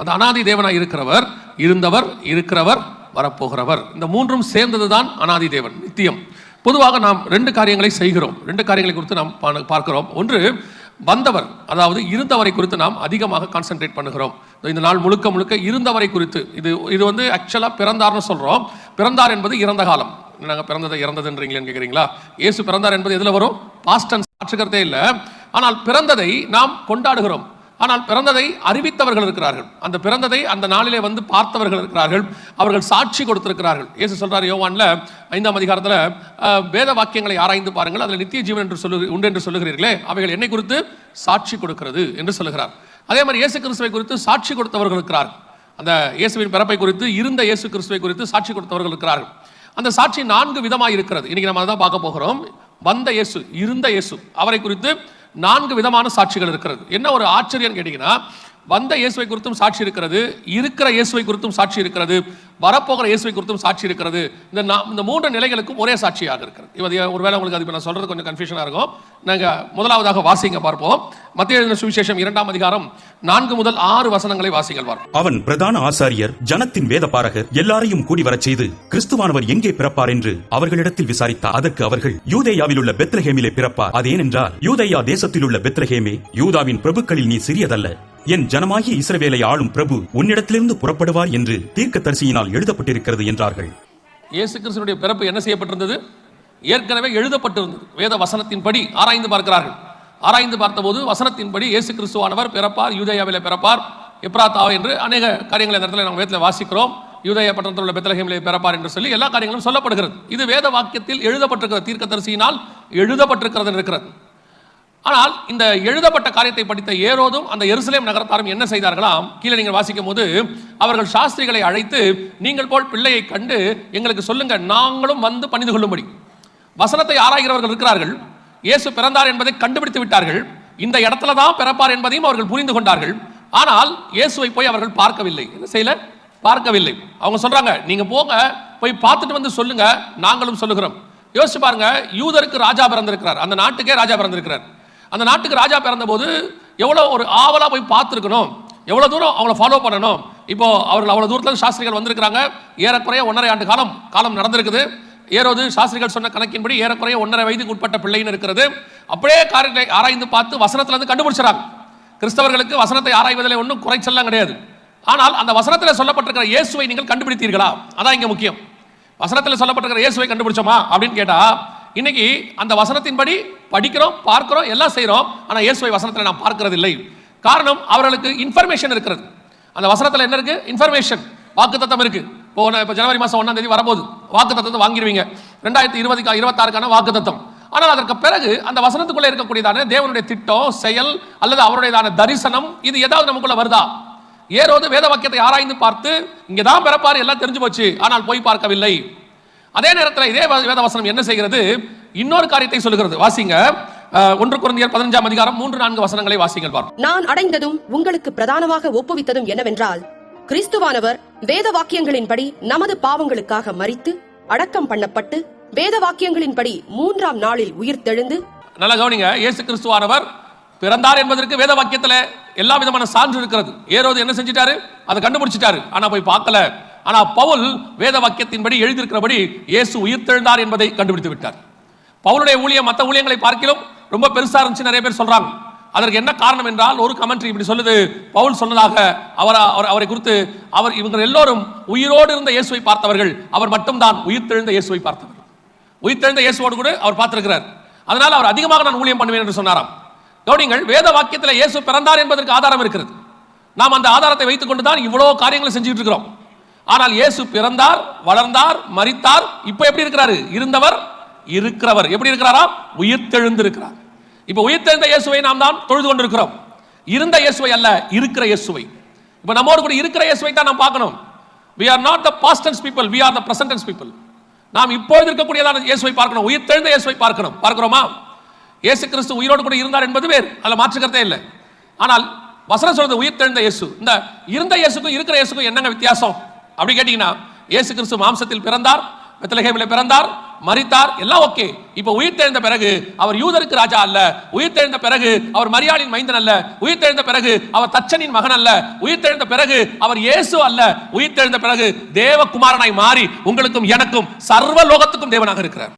அந்த அனாதி தேவனாய் இருக்கிறவர், இருந்தவர், இருக்கிறவர், வரப்போகிறவர், இந்த மூன்றும் சேர்ந்ததுதான் அனாதி தேவன், நித்தியம். பொதுவாக நாம் ரெண்டு காரியங்களை செய்கிறோம். ரெண்டு காரியங்களை குறித்து நாம் பார்க்கிறோம். ஒன்று, வந்தவர், அதாவது இருந்தவரை குறித்து நாம் அதிகமாக கான்சென்ட்ரேட் பண்ணுகிறோம். இந்த நாள் முழுக்க முழுக்க இருந்தவரை குறித்து. இது வந்து ஆக்சுவலாக பிறந்தார்னு சொல்கிறோம். பிறந்தார் என்பது இறந்த காலம். நாங்கள் பிறந்ததை இறந்ததுன்றீங்களேன்னு கேட்குறீங்களா? இயேசு பிறந்தார் என்பது எதில் வரும்? பாஸ்ட் டென்ஸ், மாற்றுக்கிறதே இல்லை. ஆனால் பிறந்ததை நாம் கொண்டாடுகிறோம். ஆனால் பிறந்ததை அறிவித்தவர்கள் இருக்கிறார்கள். அந்த பிறந்ததை அந்த நாளிலே வந்து பார்த்தவர்கள் இருக்கிறார்கள். அவர்கள் சாட்சி கொடுத்திருக்கிறார்கள். இயேசு சொல்றார் யோவான்ல 5ஆம் அதிகாரத்தில், வேத வாக்கியங்களை ஆராய்ந்து பாருங்கள், அதில் நித்திய ஜீவன் என்று உண்டு என்று சொல்லுகிறீர்களே, அவைகள் என்னை குறித்து சாட்சி கொடுக்கிறது என்று சொல்லுகிறார். அதே மாதிரி இயேசு கிறிஸ்துவை குறித்து சாட்சி கொடுத்தவர்கள் இருக்கிறார்கள். அந்த இயேசுவின் பிறப்பை குறித்து, இருந்த இயேசு கிறிஸ்துவை குறித்து சாட்சி கொடுத்தவர்கள் இருக்கிறார்கள். அந்த சாட்சி 4 விதமாக இருக்கிறது. இன்னைக்கு நம்ம அதான் பார்க்க போகிறோம். வந்த இயேசு, இருந்த இயேசு, அவரை குறித்து 4 விதமான சாட்சிகள் இருக்கிறது. என்ன ஒரு ஆச்சரியம் கேட்டீங்கன்னா, வந்த இயேசுவை குறித்தும் சாட்சி இருக்கிறது, இருக்கிற இயேசுவை குறித்தும் சாட்சி இருக்கிறது, வரப்போகிற இயேசுவை குறித்தும் சாட்சி இருக்கிறது. இந்த 3 நிலைகளுக்கும் ஒரே சாட்சியாக இருக்கிறது. ஒருவேளை உங்களுக்கு அது நான் சொல்றது கொஞ்சம் கன்ஃபியூஷனாக இருக்கும். நாங்கள் முதலாவதாக வாசிங்க பார்ப்போம். மத்தேயு எழுதின சுவிசேஷம் 2ஆம் அதிகாரம் 4 முதல் 6 வசனங்களை வாசிங்கள் பார்ப்போம். அவன் பிரதான ஆசாரியர், ஜனத்தின் வேதபாரகர் எல்லாரையும் கூடி வரச் செய்து, கிறிஸ்துவானவர் எங்கே பிறப்பார் என்று அவர்களிடத்தில் விசாரித்தார். அதற்கு அவர்கள், யூதேயாவில் உள்ள பெத்லஹேமிலே பிறப்பார். அதேனென்றால், யூதேயா தேசத்தில் உள்ள பெத்லஹேமே, யூதாவின் பிரபுக்களில் நீ சிறியதல்ல, என் ஜனமாகிய இஸ்ரவேலை ஆளும் பிரபு உன்னிடத்திலிருந்து புறப்படுவார் என்று தீர்க்கதரிசியினால் எழுதப்பட்டிருக்கிறது என்றார்கள். இயேசு கிறிஸ்துவினுடைய பிறப்பு என்ன செய்யப்பட்டிருந்தது? ஏற்கனவே எழுதப்பட்டிருந்தது. வேத வசனத்தின்படி ஆராய்ந்து பார்க்கிறார்கள். ஆராய்ந்து பார்த்தபோது வசனத்தின்படி இயேசு கிறிஸ்துவானவர் பிறப்பார், யூதேயாவிலே பிறப்பார், எப்ராத்தா என்று அநேக காரியங்களை இந்த இடத்துல நம்ம வேதத்தில் வாசிக்கிறோம். யூதேயா பட்டணத்தில் உள்ள பெத்லஹேமிலே பிறப்பார் என்று சொல்லி எல்லா காரியங்களும் சொல்லப்படுகிறது. இது வேத வாக்கியத்தில் எழுதப்பட்டிருக்கிறது, தீர்க்கதரிசியினால் எழுதப்பட்டிருக்கிறது இருக்கிறது. ஆனால் இந்த எழுதப்பட்ட காரியத்தை படித்த ஏரோதும் அந்த எருசலேம் நகரத்தாரும் என்ன செய்தார்களாம்? கீழே நீங்கள் வாசிக்கும் போது, அவர்கள் சாஸ்திரிகளை அழைத்து, நீங்கள் போல் பிள்ளையை கண்டு எங்களுக்கு சொல்லுங்க, நாங்களும் வந்து பணிந்து கொள்ளும்படி. வசனத்தை ஆராய்கிறவர்கள் இருக்கிறார்கள். இயேசு பிறந்தார் என்பதை கண்டுபிடித்து விட்டார்கள். இந்த இடத்துல தான் பிறப்பார் என்பதையும் அவர்கள் புரிந்து கொண்டார்கள். ஆனால் இயேசுவை போய் அவர்கள் பார்க்கவில்லை. என்ன செய்யல? பார்க்கவில்லை. அவங்க சொல்றாங்க, நீங்க போங்க, போய் பார்த்துட்டு வந்து சொல்லுங்க, நாங்களும் சொல்லுகிறோம். யோசிச்சு பாருங்க, யூதருக்கு ராஜா பிறந்திருக்கிறார், அந்த நாட்டுக்கே ராஜா பிறந்திருக்கிறார். அந்த நாட்டுக்கு ராஜா பிறந்த போது எவ்வளோ ஒரு ஆவலா போய் பார்த்துருக்கணும், எவ்வளோ தூரம் அவங்கள ஃபாலோ பண்ணணும். இப்போ அவர்கள் அவ்வளோ தூரத்தில் சாஸ்திரிகள் வந்திருக்கிறாங்க. ஏறக்குறைய 1.5 ஆண்டு காலம் நடந்திருக்குது. ஏரோது சாஸ்திரிகள் சொன்ன கணக்கின்படி ஏறக்குறைய 1.5 வயதுக்கு உட்பட்ட பிள்ளைன்னு இருக்கிறது. அப்படியே காரியங்களை ஆராய்ந்து பார்த்து வசனத்திலிருந்து கண்டுபிடிச்சாங்க. கிறிஸ்தவர்களுக்கு வசனத்தை ஆராய்வதில் ஒன்றும் குறைச்சல்லாம் கிடையாது. ஆனால் அந்த வசனத்தில் சொல்லப்பட்டிருக்கிற இயேசுவை நீங்கள் கண்டுபிடித்தீர்களா? அதான் இங்கே முக்கியம். வசனத்தில் சொல்லப்பட்டிருக்கிற இயேசுவை கண்டுபிடிச்சோமா அப்படின்னு கேட்டா, இன்னைக்கு அந்த வசனத்தின்படி படிக்கிறோம், பார்க்கிறோம், எல்லாம் செய்யறோம். ஆனால் இயேசுவை வசனத்தில் நாம் பார்க்கிறது இல்லை. காரணம், அவர்களுக்கு இன்ஃபர்மேஷன் இருக்கிறது. அந்த வசனத்தில் என்ன இருக்கு? இன்ஃபர்மேஷன், வாக்குத்தத்தம் இருக்கு. இப்போ ஜனவரி மாதம் 1ஆம் தேதி வரப்போகுது, வாக்குத்தத்தத்தை வாங்கிடுவீங்க. 2026க்கான வாக்குத்தத்தம். ஆனால் அதற்கு பிறகு அந்த வசனத்துக்குள்ளே இருக்கக்கூடியதான தேவனுடைய திட்டம், செயல் அல்லது அவருடையதான தரிசனம், இது ஏதாவது நமக்குள்ள வருதா? ஏரோது வேத வாக்கியத்தை ஆராய்ந்து பார்த்து, இங்கதான் பிறப்பாரு, எல்லாம் தெரிஞ்சு போச்சு, ஆனால் போய் பார்க்கவில்லை. அதே நேரத்தில் இதே வேத வசனம் என்ன செய்கிறது? இன்னொரு காரியத்தை சொல்லுகிறது. வாசிங்க, 1 கொரிந்தியர் 15ஆம் அதிகாரம் 3-4 வசனங்களை வாசிங்கள் பார்ப்போம். நான் அடைந்ததும் உங்களுக்கு பிரதானமாக ஒப்புவித்ததும் என்னவென்றால், கிறிஸ்துவானவர் வேத வாக்கியங்களின்படி நமது பாவங்களுக்காக மரித்து அடக்கம் பண்ணப்பட்டு வேத வாக்கியங்களின்படி 3ஆம் நாளில் உயிர் தெழுந்து. நல்ல கவனிங்க, இயேசு கிறிஸ்துவானவர் பிறந்தார் என்பதற்கு வேத வாக்கியத்தில் எல்லா விதமான சான்று இருக்கிறது. ஏரோது என்ன செஞ்சிட்டாரு? அதை கண்டுபிடிச்சிட்டாரு, ஆனா போய் பார்க்கல. ஆனா பவுல் வேத வாக்கியத்தின்படி எழுதியிருக்கிறபடி இயேசு உயிர்த்தெழுந்தார் என்பதை கண்டுபிடித்து விட்டார். பவுலுடைய ஊழியம் மற்ற ஊழியங்களை பார்க்கிலும் ரொம்ப பெருசா இருந்துச்சு நிறைய பேர் சொல்றாங்க. அதற்கு என்ன காரணம் என்றால், ஒரு கமெண்ட்ரி இப்படி சொல்லுது, பவுல் சொன்னதாக அவரை குறித்து, இவங்க எல்லோரும் உயிரோடு இருந்த இயேசுவை பார்த்தவர்கள், அவர் மட்டும்தான் உயிர்த்தெழுந்த இயேசுவை பார்த்தவர். உயிர்த்தெழுந்த இயேசுவோடு கூட அவர் பார்த்திருக்கிறார். அதனால அவர் அதிகமாக நான் ஊழியம் பண்ணுவேன் என்று சொன்னாராம். கவனிங்கள், வேத வாக்கியத்தில் இயேசு பிறந்தார் என்பதற்கு ஆதாரம் இருக்கிறது. நாம் அந்த ஆதாரத்தை வைத்துக் கொண்டுதான் இவ்வளவு காரியங்களை செஞ்சுட்டு இருக்கிறோம். ஆனால் இயேசு பிறந்தார், வளர்ந்தார், மரித்தார், இப்ப எப்படி இருக்கிறாரு? இருந்தவர், இருக்கிறவர். எப்படி இருக்கிறாரா? உயிர்த்தெழுந்திருக்கிறார். இப்ப உயிர்த்தெழுந்த இயேசுவை நாம் தான் தொழுது கொண்டிருக்கிறோம். இருந்த இயேசுவை அல்ல, இருக்கிற இயேசுவை. இப்ப நம்மோடு கூட இருக்கிற இயேசுவை தான் நாம் பார்க்கணும். we are not the past tense people, we are the present tense people. நாம் இப்போது இருக்கக்கூடியதான இயேசுவை பார்க்கணும், உயிர்த்தெழுந்த இயேசுவை பார்க்கிறோமா? இயேசு கிறிஸ்து உயிரோடு கூட இருந்தார் என்பது வேறு, அதில் மாற்றுக்கிறதே இல்லை. ஆனால் வசனம் சொல்றது உயிர்த்தெழுந்த இயேசு. இந்த இருந்த இயேசுக்கும் இருக்கிற இயேசுக்கும் என்னங்க வித்தியாசம் அப்படி கேட்டீங்கன்னா, இயேசு கிறிஸ்து மாம்சத்தில் பிறந்தார், பெத்லஹேமிலே பிறந்தார், மரித்தார், எல்லாம் ஓகே. இப்ப உயிர்த்தெழுந்த பிறகு அவர் யூதருக்கு ராஜா அல்ல, உயிர்த்தெழுந்த பிறகு அவர் மரியாளின் மைந்தன் அல்ல, உயிர்த்தெழுந்த பிறகு அவர் தச்சனின் மகன் அல்ல, உயிர்த்தெழுந்த பிறகு அவர் இயேசு அல்ல, உயிர்த்தெழுந்த பிறகு தேவகுமாரனாய் மாறி உங்களுக்கும் எனக்கும் சர்வ லோகத்துக்கும் தேவனாக இருக்கிறார்.